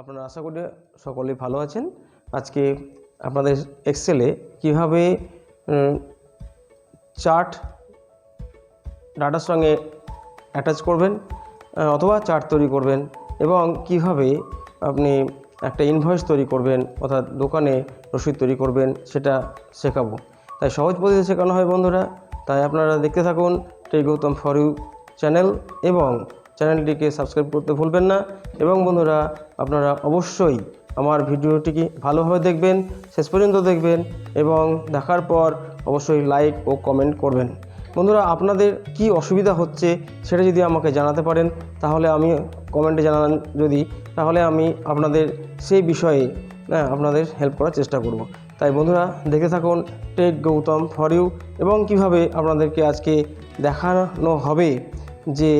আপনারা আশা করি সকলেই ভালো আছেন। আজকে আপনাদের এক্সেলে কিভাবে চার্ট ডাটার সঙ্গে অ্যাটাচ করবেন অথবা চার্ট তৈরি করবেন এবং কিভাবে আপনি একটা ইনভয়েস তৈরি করবেন অর্থাৎ দোকানে রসিদ তৈরি করবেন সেটা শেখাবো। তাই সহজ পদ্ধতি শেখানো হয় বন্ধুরা। তাই আপনারা দেখতে থাকুন tech Gautam for you channel এবং চ্যানেলটিকে সাবস্ক্রাইব করতে ভুলবেন না। এবং বন্ধুরা আপনারা অবশ্যই আমার ভিডিওটিকে ভালোভাবে দেখবেন, শেষ পর্যন্ত দেখবেন এবং দেখার পর অবশ্যই লাইক ও কমেন্ট করবেন। বন্ধুরা আপনাদের কি অসুবিধা হচ্ছে সেটা যদি আমাকে জানাতে পারেন তাহলে আমি কমেন্টে জানান যদি, তাহলে আমি আপনাদের সেই বিষয়ে আপনাদের হেল্প করার চেষ্টা করব। তাই বন্ধুরা দেখতে থাকুন টেক গৌতম ফর ইউ এবং কিভাবে আপনাদেরকে আজকে দেখানো হবে যে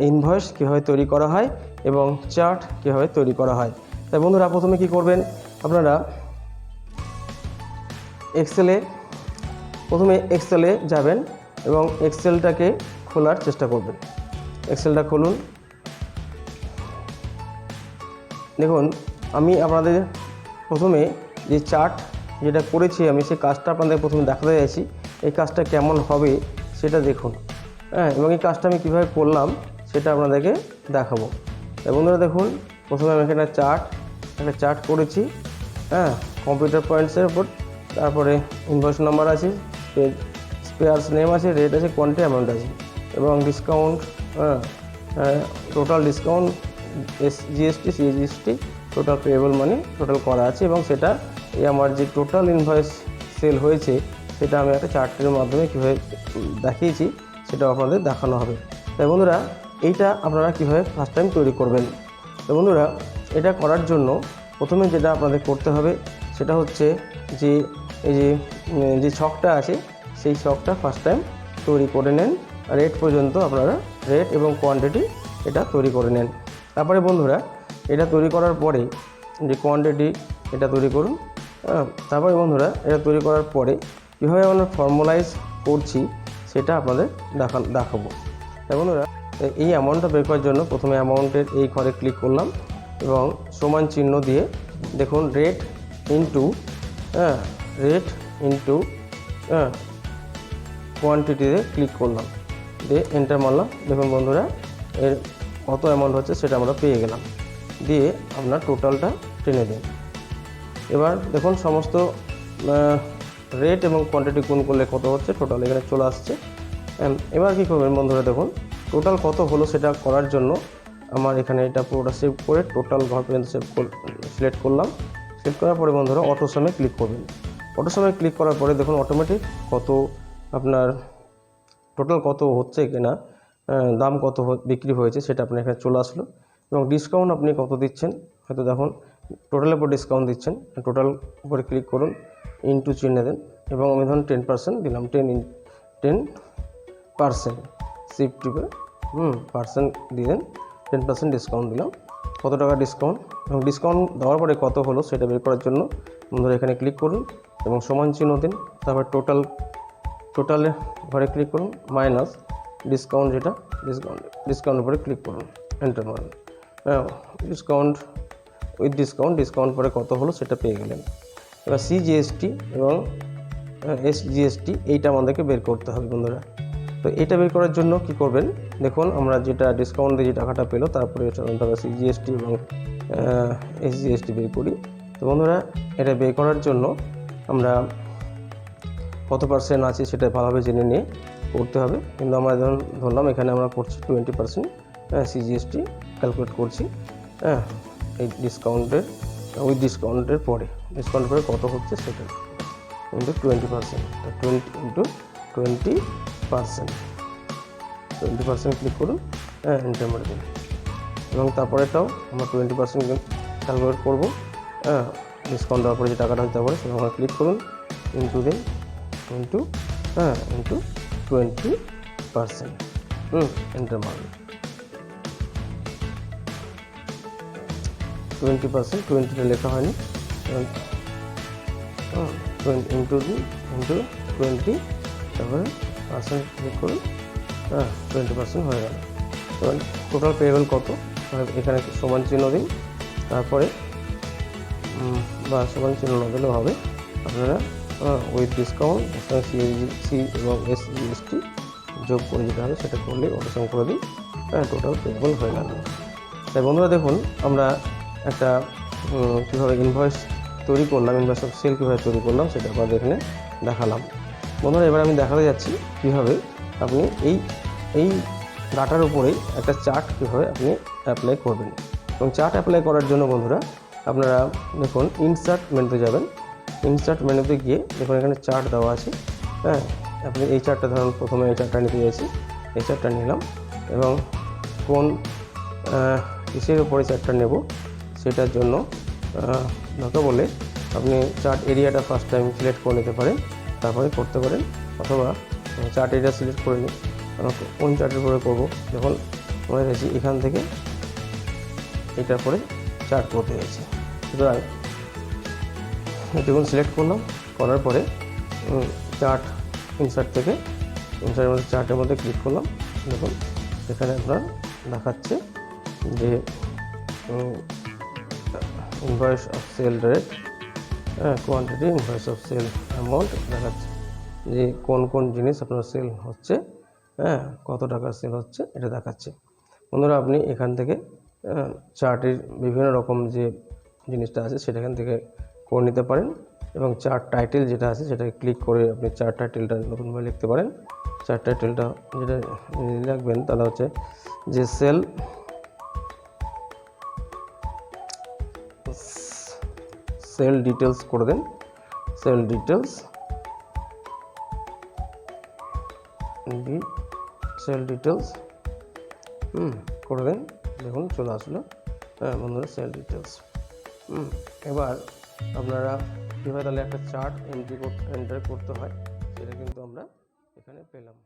ইনভয়েস কীভাবে তৈরি করা হয় এবং চার্ট কীভাবে তৈরি করা হয়। তাই বন্ধুরা প্রথমে কি করবেন, আপনারা এক্সেলে যাবেন এবং এক্সেলটাকে খোলার চেষ্টা করবেন। এক্সেলটা খুলুন। দেখুন আমি আপনাদের প্রথমে যে চার্ট যেটা করেছি আমি সেই কাজটা আপনাদের প্রথমে দেখাতে যাচ্ছি। এই কাজটা কেমন হবে সেটা দেখুন, এবং এই কাজটা আমি কীভাবে করলাম সেটা আপনাদেরকে দেখাবো। বন্ধুরা দেখুন প্রথমে আমি এখানে একটা চার্ট করেছি, কম্পিউটার পয়েন্টসের উপর, তারপরে ইনভয়েস নাম্বার আছে, স্পেয়ার্স নেম আছে, রেট আছে, কোয়ান্টিটি অ্যামাউন্ট আছে এবং discount, total discount, GST, CGST, total payable money total করা আছে এবং সেটা এই আমার যে টোটাল ইনভয়েস সেল হয়েছে সেটা আমি একটা চার্টের মাধ্যমে কীভাবে দেখিয়েছি সেটা আপনাদের দেখানো হবে। তাই বন্ধুরা এইটা আপনারা কীভাবে ফার্স্ট টাইম তৈরি করবেন। তো বন্ধুরা এটা করার জন্য প্রথমে যেটা আপনাদের করতে হবে সেটা হচ্ছে যে এই যে ছকটা আছে সেই ছকটা ফার্স্ট টাইম তৈরি করে নেন। রেট পর্যন্ত আপনারা রেট এবং কোয়ান্টিটি এটা তৈরি করে নেন। তারপরে বন্ধুরা এটা তৈরি করার পরে যে কোয়ান্টিটি এটা তৈরি করুন। তারপরে বন্ধুরা এটা তৈরি করার পরে কীভাবে আমরা ফর্মুলাইজ করছি সেটা আপনাদের দেখাবো। তাই বন্ধুরা এই অ্যামাউন্টটা বের করার জন্য প্রথমে অ্যামাউন্টের এই ঘরে ক্লিক করলাম এবং সমান চিহ্ন দিয়ে দেখুন রেট ইন্টু কোয়ান্টিটিতে ক্লিক করলাম, দিয়ে এন্টার মারলাম। দেখুন বন্ধুরা এর কত অ্যামাউন্ট হচ্ছে সেটা আমরা পেয়ে গেলাম। দিয়ে আপনার টোটালটা টেনে দিন। এবার দেখুন সমস্ত রেট এবং কোয়ান্টিটি গুণ করলে কত হচ্ছে টোটাল এখানে চলে আসছে। এবার কী করবেন বন্ধুরা, দেখুন টোটাল কত হলো সেটা করার জন্য আমার এখানে এটা পুরোটা সেভ করে টোটাল ঘর পর্যন্ত সিলেক্ট করলাম। সিলেক্ট করার পরে বন্ধুরা অটো সামে ক্লিক করবেন। অটো সামে ক্লিক করার পরে দেখুন অটোমেটিক কত আপনার টোটাল কত হচ্ছে কিনা, দাম কত বিক্রি হয়েছে সেটা আপনার এখানে চলে আসলো এবং ডিসকাউন্ট আপনি কত দিচ্ছেন হয়তো দেখুন টোটালের উপর ডিসকাউন্ট দিচ্ছেন। টোটাল উপরে ক্লিক করুন, ইনটু চিহ্ন দেন এবং আমি ধরুন 10% দিলাম, 10% শিফট করে পার্সেন্ট দিয়ে দেন, 10% ডিসকাউন্ট দিলাম। কত টাকা ডিসকাউন্ট এবং ডিসকাউন্ট দেওয়ার পরে কত হলো সেটা বের করার জন্য বন্ধুরা এখানে ক্লিক করুন এবং সমান চিহ্ন দিন। তারপর টোটালে ঘরে ক্লিক করুন, মাইনাস ডিসকাউন্ট যেটা ডিসকাউন্ট উপরে ক্লিক করুন, এন্টার মারুন। ডিসকাউন্ট পরে কত হলো সেটা পেয়ে গেলেন। এবার সিজিএসটি এবং এসজিএসটি এইটা আমাদেরকে বের করতে হবে বন্ধুরা। তো এটা বের করার জন্য কি করবেন, দেখুন আমরা যেটা ডিসকাউন্ট দিয়ে যে টাকাটা পেলো তারপরে সিজিএসটি এবং এসজিএসটি বের করি। তো বন্ধুরা এটা বের করার জন্য আমরা কত পার্সেন্ট আছে সেটা ভালোভাবে জেনে নিয়ে করতে হবে। কিন্তু আমরা ধরলাম এখানে আমরা করছি 20% সিজিএসটি ক্যালকুলেট করছি, এই ডিসকাউন্টের পরে কত হচ্ছে সেটা ইন্টু 20%, 20% ক্লিক করুন, এন্টার মারে দিন এবং তারপরেটাও আমরা 20% ক্যালকুলেট করবো। ডিসকাউন্ট দেওয়ার পরে যে টাকাটা হতে পারে সেটা আমরা ক্লিক করুন, ইন্টু দিন, ইন্টু 20%, এন্টার মারুন। 20%, 20টা লেখা হয়নি, ইন্টু 20, তারপরে পার্সেন্ট ক্লিক করুন, 20% হয়ে গেল। টোটাল পেয়েবল কত এখানে সমান চিহ্ন দিন, তারপরে বা সমান চিহ্ন না দিলেও হবে, আপনারা উইথ ডিসকাউন্ট সিএসজি এবং এসজিএসটি যোগ করে যেটা হবে সেটা করলে অটোসাম করে দিই, টোটাল পেয়েবল হয়ে গেল। তাই বন্ধুরা দেখুন আমরা একটা কীভাবে ইনভয়েস তৈরি করলাম, ইনভয়েস অফ সেল কীভাবে তৈরি করলাম সেটা আপনাদের এখানে দেখালাম। বন্ধুরা এবার আমি দেখাতে যাচ্ছি কীভাবে আপনি এই ডাটার উপরেই একটা চার্ট কীভাবে আপনি অ্যাপ্লাই করবেন। এবং চার্ট অ্যাপ্লাই করার জন্য বন্ধুরা আপনারা দেখুন ইনসার্ট মেনুতে যাবেন। ইনসার্ট মেনুতে গিয়ে দেখুন এখানে চার্ট দেওয়া আছে, আপনি এই চার্টটা ধরুন প্রথমে এই চার্টটা নিতে চাইছি, এই চার্টটা নিলাম এবং কোন কিসের উপরে চার্টটা নেব সেটার জন্য দরকার বলে আপনি চার্ট এরিয়াটা ফার্স্ট টাইম সিলেক্ট করে নিতে পারেন, তারপরে করতে পারেন, অথবা চার্ট এরিয়া সিলেক্ট করে নিই কোন চার্টের উপরে করবো। যখন মনে গেছি এখান থেকে এটার পরে চার্ট করতে গেছি, সুতরাং এটুকুন সিলেক্ট করলাম, করার পরে চার্ট ইনসার্ট থেকে ইনসার্টের মধ্যে চার্টের মধ্যে ক্লিক করলাম। দেখুন এখানে আপনার দেখাচ্ছে যে invoice of sale rate, quantity, invoice of sale amount দেখাচ্ছে যে কোন কোন জিনিস আপনার সেল হচ্ছে, কত টাকার সেল হচ্ছে এটা দেখাচ্ছে। বন্ধুরা আপনি এখান থেকে চার্টের বিভিন্ন রকম যে জিনিসটা আছে সেটা এখান থেকে করে নিতে পারেন, এবং চার্ট টাইটেল যেটা আছে সেটাকে ক্লিক করে আপনি চার্ট টাইটেলটা নতুনভাবে লিখতে পারেন। চার্ট টাইটেলটা যেটা লিখবেন তাহলে হচ্ছে যে সেল ডিটেলস করে দেন, সেল ডিটেলস করে দেন। দেখুন চলে আসলো বন্ধুরা সেল ডিটেলস। এবার আপনারা কীভাবে তাহলে একটা চার্ট এন্টার করতে হয় সেটা কিন্তু আমরা এখানে পেলাম।